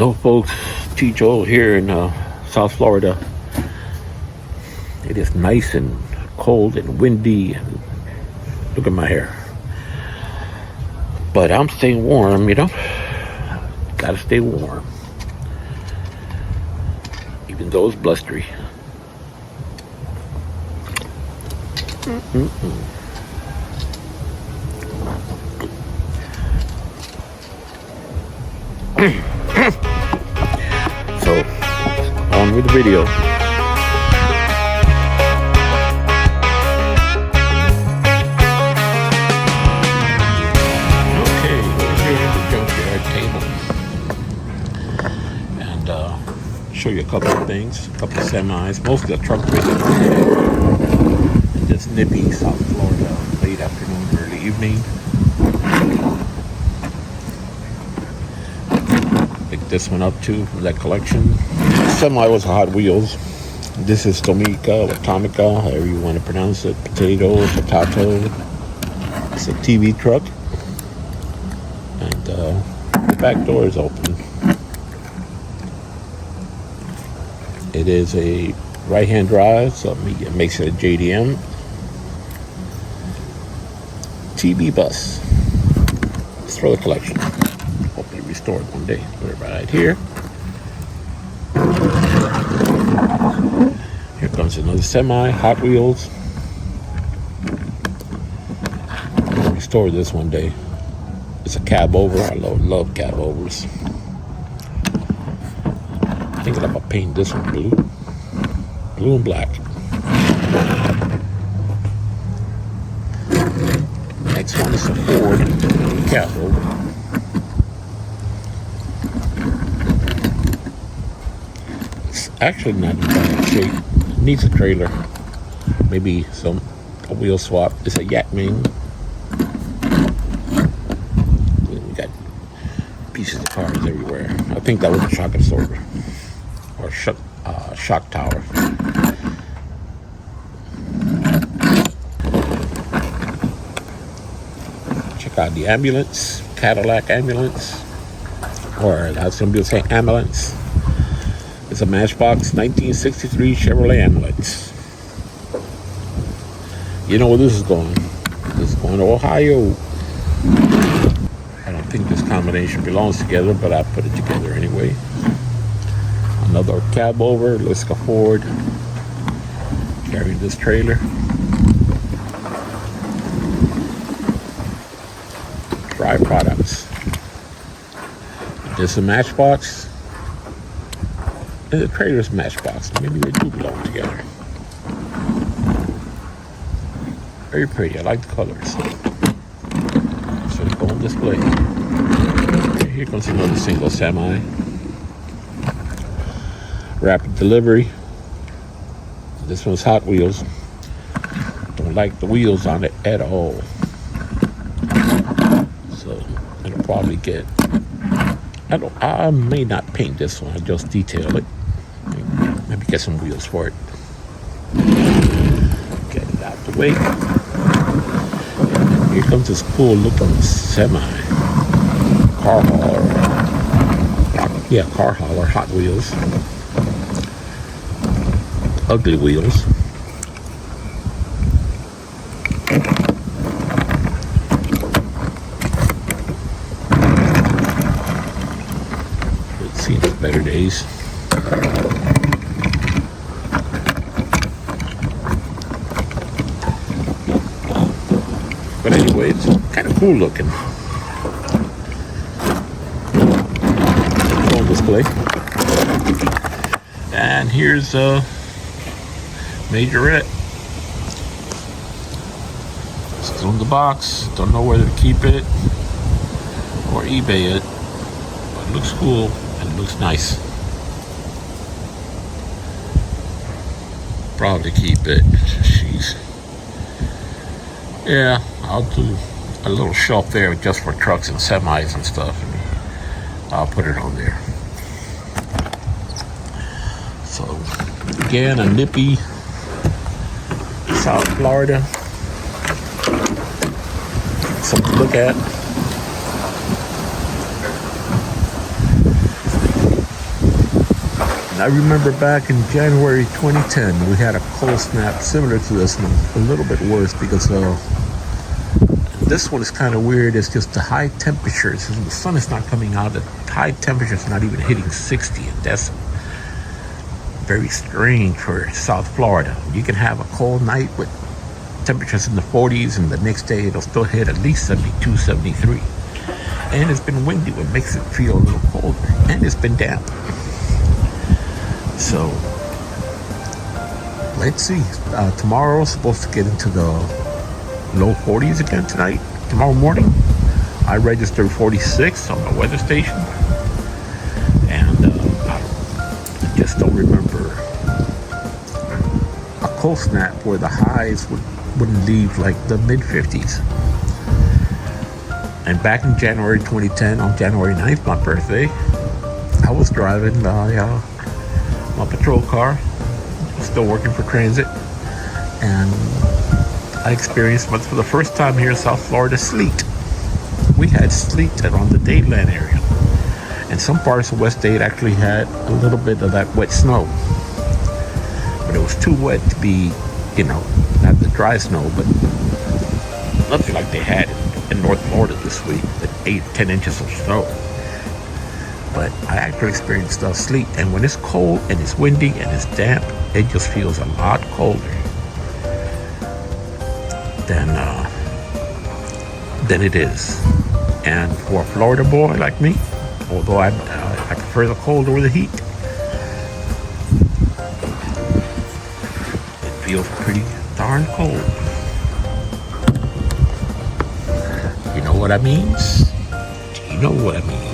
Hello folks, T. Joel here in South Florida. It is nice and cold and windy, and look at my hair. But I'm staying warm, you know. Gotta stay warm. Even though it's blustery. So, on with the video. Okay, we're here at the junkyard table. And show you a couple of things, a couple of semis, mostly a truck race. In this nippy South Florida late afternoon, early evening. Picked this one up too from that collection. Semi was Hot Wheels. This is Tomica or Tomica, however you want to pronounce it. Potato. It's a TV truck. And the back door is open. It is a right-hand drive, so it makes it a JDM. TV bus. It's for the collection. Hopefully restored one day. Put it right here. Here comes another semi, Hot Wheels. Restore this one day. It's a cab over. I love cab overs. Thinking about painting this one blue and black. Next one is a Ford cab over. It's actually not in bad shape. It needs a trailer, maybe a wheel swap. It's a Yakman. We got pieces of cars everywhere. I think that was a shock absorber or shock tower. Check out the ambulance, Cadillac ambulance, or as some people say, ambulance. It's a Matchbox 1963 Chevrolet ambulance. You know where this is going? This is going to Ohio. I don't think this combination belongs together, but I put it together anyway. Another cab over, looks like a Ford. Carrying this trailer. Dry products. This is a Matchbox. And the trailer's Matchbox. Maybe they do belong together. Very pretty. I like the colors. So they go on display. Okay, here comes another single semi. Rapid delivery. This one's Hot Wheels. Don't like the wheels on it at all. So it'll probably get. I may not paint this one. I'll just detail it. Maybe get some wheels for it. Get it out the way. And here comes this cool looking semi. Car hauler. Yeah, car hauler, Hot Wheels. Ugly wheels. It seems better days. But anyway, it's kind of cool looking. On display. And here's a Majorette. Still in the box. Don't know whether to keep it or eBay it. But it looks cool and it looks nice. Probably keep it. Jeez. Yeah, I'll do a little shelf there just for trucks and semis and stuff. And I'll put it on there. So, again, a nippy South Florida. Something to look at. I remember back in January 2010, we had a cold snap similar to this one, a little bit worse because this one is kind of weird. It's just the high temperatures. The sun is not coming out. The high temperatures not even hitting 60, and that's very strange for South Florida. You can have a cold night with temperatures in the 40s, and the next day it'll still hit at least 72, 73. And it's been windy, which makes it feel a little colder, and it's been damp. So let's see. Tomorrow's supposed to get into the low 40s again tonight. Tomorrow morning, I registered 46 on the weather station, and I just don't remember a cold snap where the highs wouldn't leave like the mid 50s. And back in January 2010, on January 9th, my birthday, I was driving my patrol car, still working for transit, and I experienced, for the first time here in South Florida, sleet. We had sleet around the Dayland area, and some parts of West Dade actually had a little bit of that wet snow, but it was too wet to be, not the dry snow, but nothing like they had in North Florida this week, at 8-10 inches of snow. But I actually experienced sleet, and when it's cold and it's windy and it's damp, it just feels a lot colder than it is. And for a Florida boy like me, although I prefer the cold over the heat, it feels pretty darn cold. You know what I mean? Do you know what I mean?